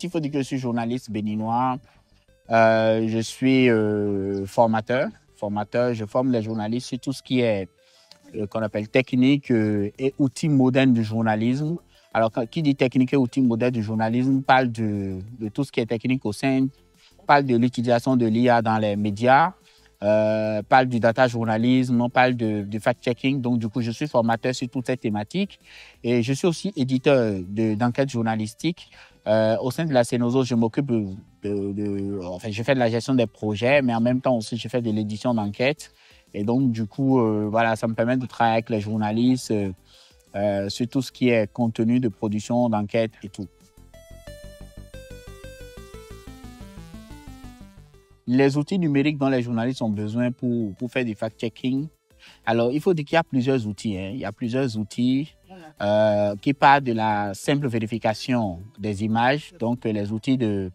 Il faut dire que je suis journaliste béninois. Je suis formateur. Je forme les journalistes sur tout ce qui est qu'on appelle technique et outils modernes du journalisme. Alors, qui dit technique et outils modernes du journalisme parle de tout ce qui est technique au sein, parle de l'utilisation de l'IA dans les médias, parle du data journalisme, on parle du fact-checking. Donc, du coup, je suis formateur sur toutes ces thématiques et je suis aussi éditeur d'enquêtes journalistiques. Au sein de la Cenozo, je m'occupe enfin, je fais de la gestion des projets, mais en même temps aussi, je fais de l'édition d'enquêtes. Et donc, du coup, voilà, ça me permet de travailler avec les journalistes sur tout ce qui est contenu de production, d'enquête et tout. Les outils numériques dont les journalistes ont besoin pour faire du fact-checking. Alors, il faut dire qu'il y a plusieurs outils. Il y a plusieurs outils qui partent de la simple vérification des images, donc les outils de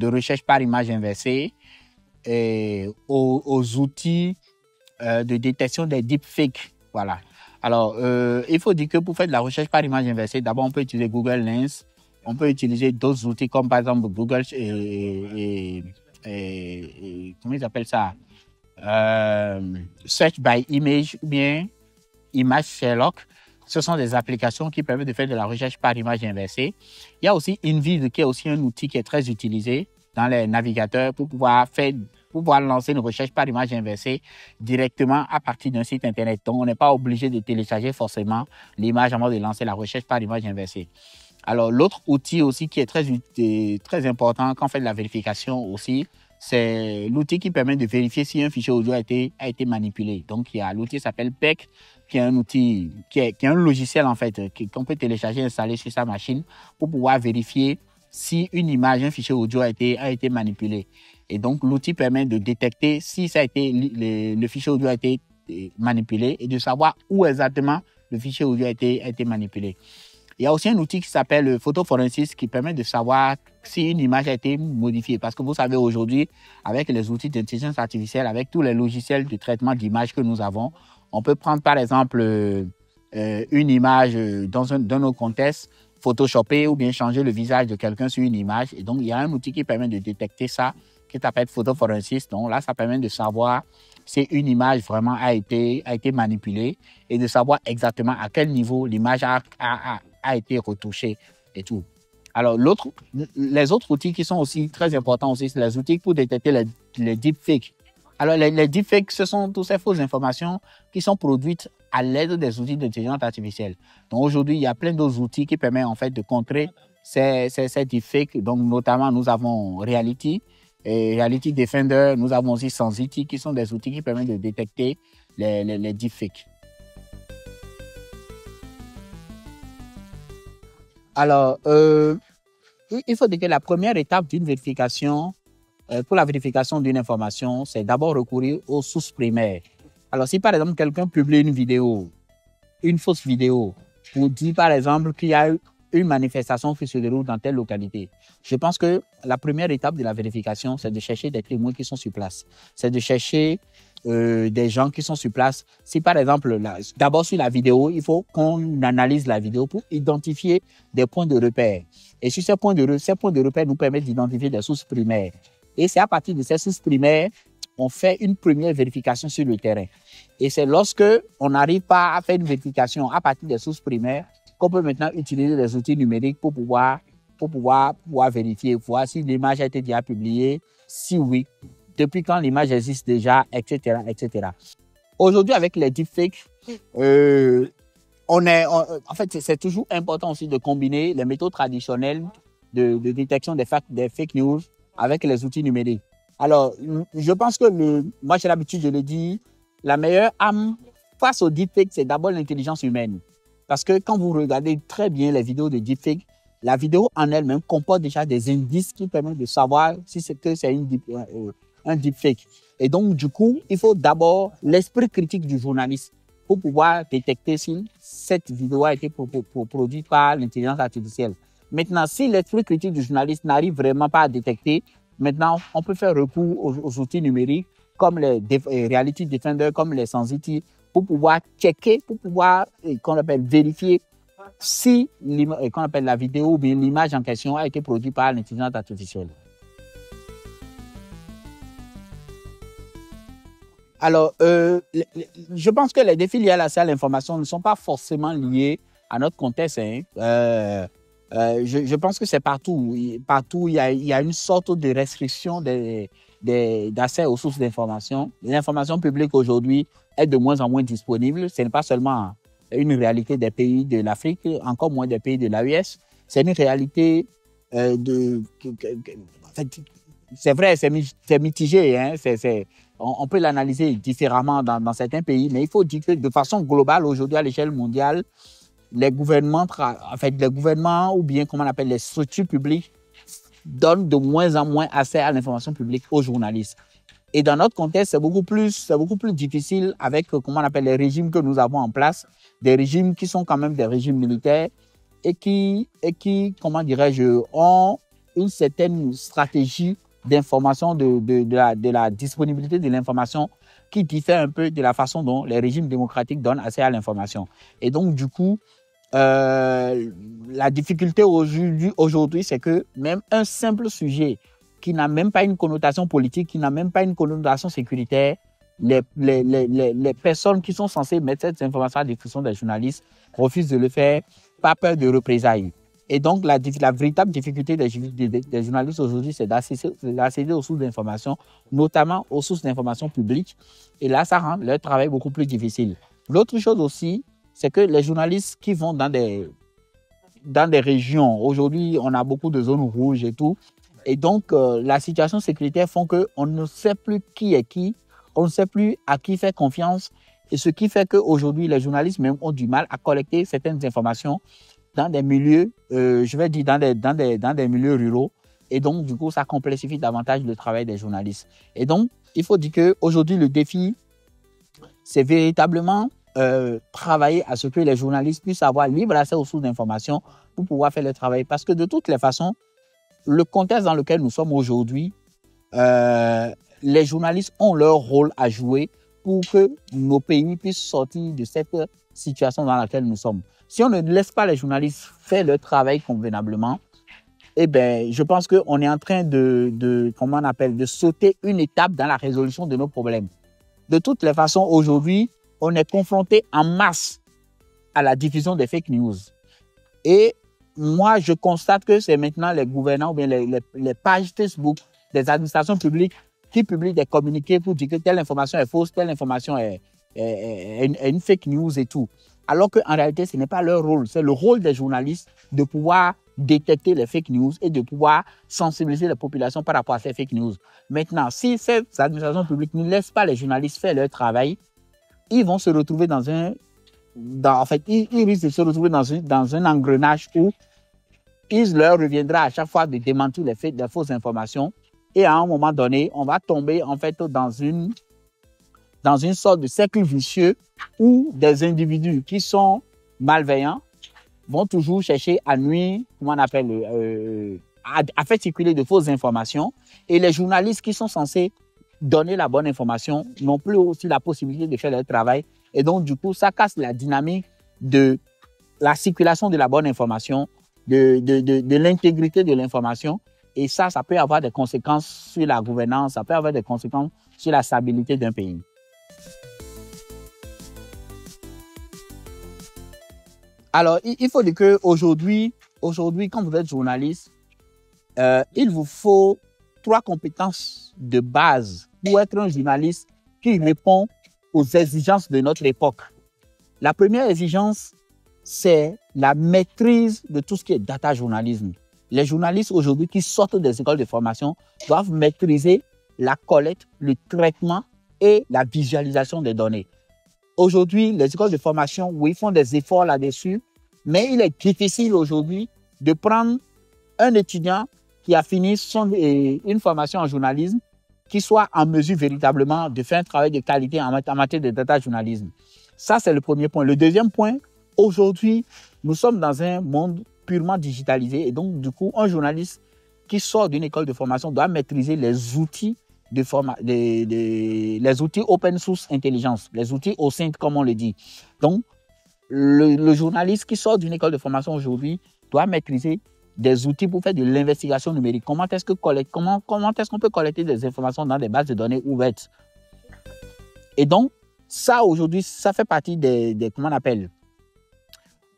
recherche par image inversée, et aux outils de détection des deepfakes. Voilà. Alors, il faut dire que pour faire de la recherche par image inversée, d'abord, on peut utiliser Google Lens. On peut utiliser d'autres outils comme, par exemple, Google comment ils appellent ça? Search by Image ou bien Image Sherlock. Ce sont des applications qui permettent de faire de la recherche par image inversée. Il y a aussi InVid, qui est aussi un outil qui est très utilisé dans les navigateurs pour pouvoir lancer une recherche par image inversée directement à partir d'un site Internet. Donc, on n'est pas obligé de télécharger forcément l'image avant de lancer la recherche par image inversée. Alors, l'autre outil aussi qui est très important quand on fait de la vérification aussi, c'est l'outil qui permet de vérifier si un fichier audio a été manipulé. Donc, il y a l'outil qui s'appelle PEC, qui est un outil, qui est un logiciel en fait, qu'on peut télécharger et installer sur sa machine pour pouvoir vérifier si une image, un fichier audio a été manipulé. Et donc, l'outil permet de détecter si le fichier audio a été manipulé et de savoir où exactement le fichier audio a été manipulé. Il y a aussi un outil qui s'appelle PhotoForensics qui permet de savoir si une image a été modifiée. Parce que vous savez, aujourd'hui, avec les outils d'intelligence artificielle, avec tous les logiciels de traitement d'images que nous avons, on peut prendre par exemple une image dans nos contextes, photoshopper ou bien changer le visage de quelqu'un sur une image. Et donc, il y a un outil qui permet de détecter ça, qui s'appelle PhotoForensics. Donc là, ça permet de savoir si une image vraiment a été manipulée et de savoir exactement à quel niveau l'image a été retouchée et tout. Alors, les autres outils qui sont aussi très importants aussi, c'est les outils pour détecter les deepfakes. Alors, les deepfakes, ce sont toutes ces fausses informations qui sont produites à l'aide des outils d'intelligence artificielle. Donc, aujourd'hui, il y a plein d'autres outils qui permettent en fait de contrer ces deepfakes. Donc, notamment, nous avons Reality Defender, nous avons aussi Sensity, qui sont des outils qui permettent de détecter les deepfakes. Alors, il faut dire que la première étape d'une vérification, pour la vérification d'une information, c'est d'abord recourir aux sources primaires. Alors, si par exemple quelqu'un publie une fausse vidéo, pour dire par exemple qu'il y a une manifestation qui se déroule dans telle localité, je pense que la première étape de la vérification, c'est de chercher des témoins qui sont sur place. C'est de chercher des gens qui sont sur place. Si par exemple, d'abord sur la vidéo, il faut qu'on analyse la vidéo pour identifier des points de repère. Et sur ces points de repère nous permettent d'identifier des sources primaires. Et c'est à partir de ces sources primaires, on fait une première vérification sur le terrain. Et c'est lorsque on n'arrive pas à faire une vérification à partir des sources primaires qu'on peut maintenant utiliser des outils numériques pour pouvoir vérifier, voir si l'image a été déjà publiée, si oui, depuis quand l'image existe déjà, etc., etc. Aujourd'hui, avec les deepfakes, en fait, c'est toujours important aussi de combiner les méthodes traditionnelles de détection des fake news avec les outils numériques. Alors, je pense que moi, j'ai l'habitude, je le dis, la meilleure arme face aux deepfakes, c'est d'abord l'intelligence humaine. Parce que quand vous regardez très bien les vidéos de deepfake, la vidéo en elle-même comporte déjà des indices qui permettent de savoir si c'est un deepfake. Et donc, du coup, il faut d'abord l'esprit critique du journaliste pour pouvoir détecter si cette vidéo a été produite par l'intelligence artificielle. Maintenant, si l'esprit critique du journaliste n'arrive vraiment pas à détecter, maintenant, on peut faire recours aux outils numériques comme les Reality Defender, comme les Sensity, pour pouvoir checker, pour pouvoir, qu'on appelle vérifier si qu'on appelle la vidéo ou bien l'image en question a été produite par l'intelligence artificielle. Alors, je pense que les défis liés à l'accès à l'information ne sont pas forcément liés à notre contexte. Je pense que c'est partout. Partout, il y a une sorte de restriction d'accès aux sources d'information. L'information publique aujourd'hui est de moins en moins disponible. Ce n'est pas seulement une réalité des pays de l'Afrique, encore moins des pays de l'AES. C'est une réalité en fait, c'est vrai, c'est mitigé. Hein, on peut l'analyser différemment dans certains pays, mais il faut dire que de façon globale, aujourd'hui, à l'échelle mondiale, les gouvernements ou bien, comment on appelle, les structures publiques donnent de moins en moins accès à l'information publique aux journalistes. Et dans notre contexte, c'est beaucoup plus difficile avec, comment on appelle, les régimes que nous avons en place, des régimes qui sont quand même des régimes militaires et qui comment dirais-je, ont une certaine stratégie d'information, de la disponibilité de l'information qui diffère un peu de la façon dont les régimes démocratiques donnent accès à l'information. Et donc, du coup, la difficulté aujourd'hui, c'est que même un simple sujet qui n'a même pas une connotation politique, qui n'a même pas une connotation sécuritaire, les personnes qui sont censées mettre cette information à la disposition des journalistes refusent de le faire, pas peur de représailles. Et donc, la véritable difficulté des journalistes aujourd'hui, c'est d'accéder aux sources d'information, notamment aux sources d'information publiques. Et là, ça rend leur travail beaucoup plus difficile. L'autre chose aussi, c'est que les journalistes qui vont dans des régions, aujourd'hui, on a beaucoup de zones rouges et tout. Et donc, la situation sécuritaire font qu'on ne sait plus qui est qui, on ne sait plus à qui faire confiance. Et ce qui fait qu'aujourd'hui, les journalistes même ont du mal à collecter certaines informations dans des milieux, je vais dire dans des milieux ruraux. Et donc, du coup, ça complexifie davantage le travail des journalistes. Et donc, il faut dire qu'aujourd'hui, le défi, c'est véritablement travailler à ce que les journalistes puissent avoir libre accès aux sources d'information pour pouvoir faire le travail. Parce que de toutes les façons, le contexte dans lequel nous sommes aujourd'hui, les journalistes ont leur rôle à jouer pour que nos pays puissent sortir de cette situation dans laquelle nous sommes. Si on ne laisse pas les journalistes faire leur travail convenablement, eh ben, je pense qu'on est en train de sauter une étape dans la résolution de nos problèmes. De toutes les façons, aujourd'hui, on est confronté en masse à la diffusion des fake news. Et moi, je constate que c'est maintenant les gouvernants ou bien les pages Facebook des administrations publiques qui publient des communiqués pour dire que telle information est fausse, telle information est une fake news et tout. Alors qu'en réalité, ce n'est pas leur rôle. C'est le rôle des journalistes de pouvoir détecter les fake news et de pouvoir sensibiliser la population par rapport à ces fake news. Maintenant, si ces administrations publiques ne laissent pas les journalistes faire leur travail, ils vont se retrouver ils risquent de se retrouver dans un engrenage où il leur reviendra à chaque fois de démentir les fausses informations. Et à un moment donné, on va tomber en fait dans une sorte de cercle vicieux où des individus qui sont malveillants vont toujours chercher à nuire, à faire circuler de fausses informations. Et les journalistes qui sont censés donner la bonne information n'ont plus aussi la possibilité de faire leur travail. Et donc, du coup, ça casse la dynamique de la circulation de la bonne information, de l'intégrité de l'information. Et ça peut avoir des conséquences sur la gouvernance, ça peut avoir des conséquences sur la stabilité d'un pays. Alors, il faut dire qu'aujourd'hui, quand vous êtes journaliste, il vous faut 3 compétences de base pour être un journaliste qui répond aux exigences de notre époque. La première exigence, c'est la maîtrise de tout ce qui est data journalisme. Les journalistes aujourd'hui qui sortent des écoles de formation doivent maîtriser la collecte, le traitement et la visualisation des données. Aujourd'hui, les écoles de formation, oui, font des efforts là-dessus, mais il est difficile aujourd'hui de prendre un étudiant qui a fini une formation en journalisme qui soit en mesure véritablement de faire un travail de qualité en matière de data journalisme. Ça, c'est le premier point. Le deuxième point, aujourd'hui, nous sommes dans un monde purement digitalisé et donc, du coup, un journaliste qui sort d'une école de formation doit maîtriser les outils les outils open source intelligence, les outils OSINT comme on le dit. Donc, le journaliste qui sort d'une école de formation aujourd'hui doit maîtriser des outils pour faire de l'investigation numérique. Comment est-ce qu'on peut collecter des informations dans des bases de données ouvertes? Et donc, ça, aujourd'hui, ça fait partie des comment on appelle,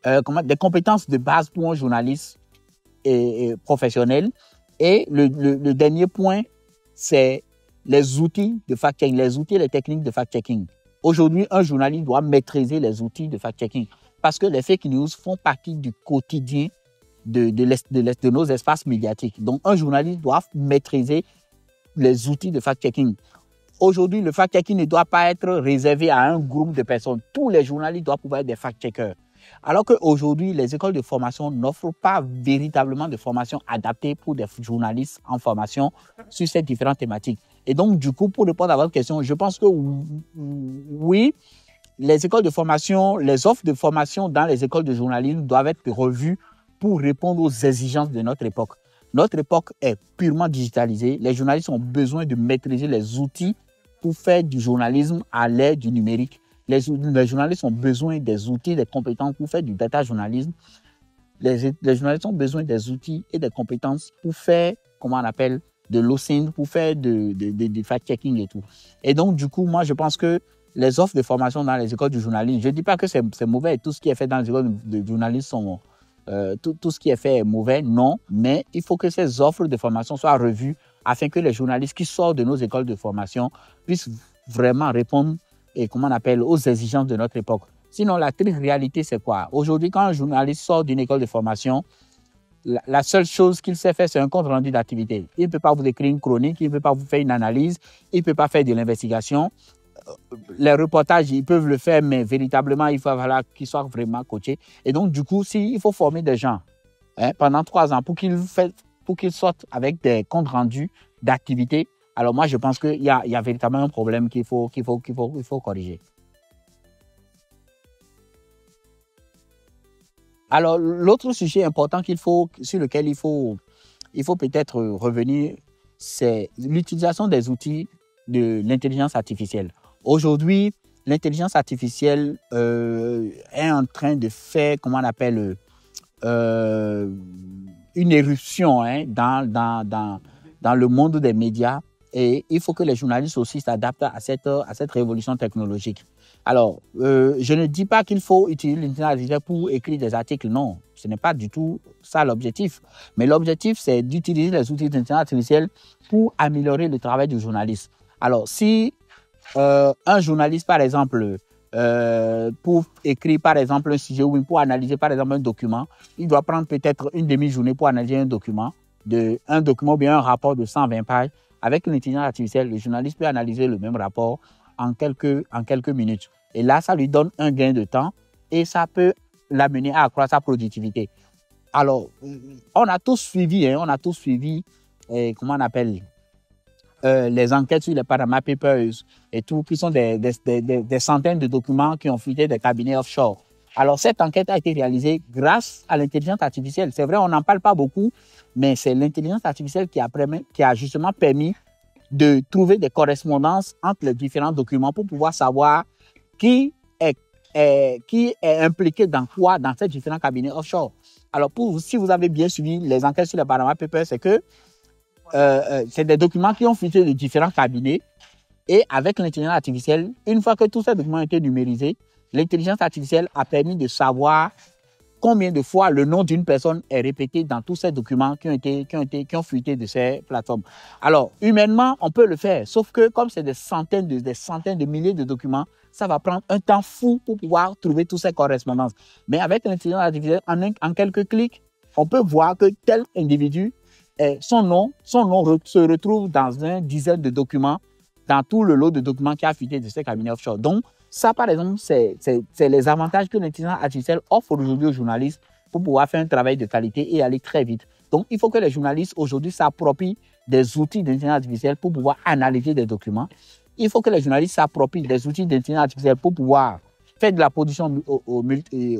des compétences de base pour un journaliste et professionnel. Et le dernier point, c'est les outils de fact-checking, les outils et les techniques de fact-checking. Aujourd'hui, un journaliste doit maîtriser les outils de fact-checking parce que les fake news font partie du quotidien de nos espaces médiatiques. Donc, un journaliste doit maîtriser les outils de fact-checking. Aujourd'hui, le fact-checking ne doit pas être réservé à un groupe de personnes. Tous les journalistes doivent pouvoir être des fact-checkers. Alors qu'aujourd'hui, les écoles de formation n'offrent pas véritablement de formation adaptée pour des journalistes en formation sur ces différentes thématiques. Et donc, du coup, pour répondre à votre question, je pense que oui, les écoles de formation, les offres de formation dans les écoles de journalisme doivent être revues pour répondre aux exigences de notre époque. Notre époque est purement digitalisée. Les journalistes ont besoin de maîtriser les outils pour faire du journalisme à l'ère du numérique. Les journalistes ont besoin des outils, des compétences pour faire du data journalisme. Les journalistes ont besoin des outils et des compétences pour faire, comment on appelle, de l'OSINT, pour faire de fact-checking et tout. Et donc, du coup, moi, je pense que les offres de formation dans les écoles du journalisme, je ne dis pas que c'est mauvais, tout ce qui est fait dans les écoles de journalisme sont... tout ce qui est fait est mauvais, non, mais il faut que ces offres de formation soient revues afin que les journalistes qui sortent de nos écoles de formation puissent vraiment répondre et comment on appelle, aux exigences de notre époque. Sinon, la triste réalité, c'est quoi? Aujourd'hui, quand un journaliste sort d'une école de formation, la seule chose qu'il sait faire, c'est un compte rendu d'activité. Il ne peut pas vous écrire une chronique, il ne peut pas vous faire une analyse, il ne peut pas faire de l'investigation. Les reportages, ils peuvent le faire, mais véritablement, il faut qu'ils soient vraiment coachés. Et donc, du coup, il faut former des gens pendant 3 ans pour qu'ils sortent avec des comptes rendus d'activité, alors moi, je pense qu'il y a véritablement un problème qu'il faut corriger. Alors, l'autre sujet important sur lequel il faut peut-être revenir, c'est l'utilisation des outils de l'intelligence artificielle. Aujourd'hui, l'intelligence artificielle est en train de faire, comment on appelle, une éruption dans le monde des médias. Et il faut que les journalistes aussi s'adaptent à cette révolution technologique. Alors, je ne dis pas qu'il faut utiliser l'intelligence artificielle pour écrire des articles, non. Ce n'est pas du tout ça l'objectif. Mais l'objectif, c'est d'utiliser les outils d'intelligence artificielle pour améliorer le travail du journaliste. Alors, si un journaliste, par exemple, pour écrire, par exemple, un sujet ou pour analyser, par exemple, un document, il doit prendre peut-être une demi-journée pour analyser un document ou bien un rapport de 120 pages. Avec l'intelligence artificielle, le journaliste peut analyser le même rapport en quelques minutes. Et là, ça lui donne un gain de temps et ça peut l'amener à accroître sa productivité. Alors, on a tous suivi, comment on appelle, les enquêtes sur les Panama Papers et tout, qui sont des centaines de documents qui ont fuité des cabinets offshore. Alors, cette enquête a été réalisée grâce à l'intelligence artificielle. C'est vrai, on n'en parle pas beaucoup, mais c'est l'intelligence artificielle qui a justement permis de trouver des correspondances entre les différents documents pour pouvoir savoir qui est impliqué dans quoi dans ces différents cabinets offshore. Alors, si vous avez bien suivi les enquêtes sur les Panama Papers, c'est que c'est des documents qui ont fuité de différents cabinets et avec l'intelligence artificielle, une fois que tous ces documents ont été numérisés, l'intelligence artificielle a permis de savoir combien de fois le nom d'une personne est répété dans tous ces documents qui ont fuité de ces plateformes. Alors, humainement, on peut le faire, sauf que comme c'est des centaines de milliers de documents, ça va prendre un temps fou pour pouvoir trouver toutes ces correspondances. Mais avec l'intelligence artificielle, en quelques clics, on peut voir que tel individu, son nom se retrouve dans une dizaine de documents, dans tout le lot de documents qui a fuité de ces cabinets offshore. Donc, ça, par exemple, c'est les avantages que l'intelligence artificielle offre aujourd'hui aux journalistes pour pouvoir faire un travail de qualité et aller très vite. Donc, il faut que les journalistes aujourd'hui s'approprient des outils d'intelligence artificielle pour pouvoir analyser des documents. Il faut que les journalistes s'approprient des outils d'intelligence artificielle pour pouvoir faire de la production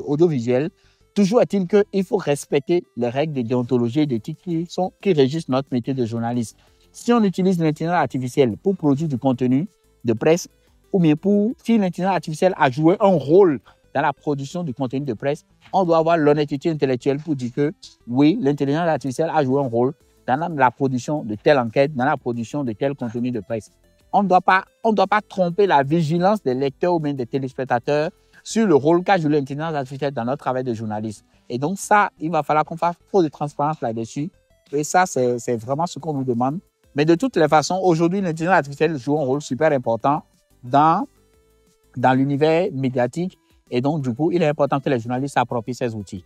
audiovisuelle. Toujours est-il qu'il faut respecter les règles de déontologie et d'éthique qui régissent notre métier de journaliste. Si on utilise l'intelligence artificielle pour produire du contenu de presse, ou bien si l'intelligence artificielle a joué un rôle dans la production du contenu de presse, on doit avoir l'honnêteté intellectuelle pour dire que oui, l'intelligence artificielle a joué un rôle dans la production de telle enquête, dans la production de tel contenu de presse. On ne doit pas tromper la vigilance des lecteurs ou même des téléspectateurs sur le rôle qu'a joué l'intelligence artificielle dans notre travail de journaliste. Et donc ça, il va falloir qu'on fasse trop de transparence là-dessus. Et ça, c'est vraiment ce qu'on nous demande. Mais de toutes les façons, aujourd'hui, l'intelligence artificielle joue un rôle super important dans l'univers médiatique. Et donc, du coup, il est important que les journalistes s'approprient ces outils.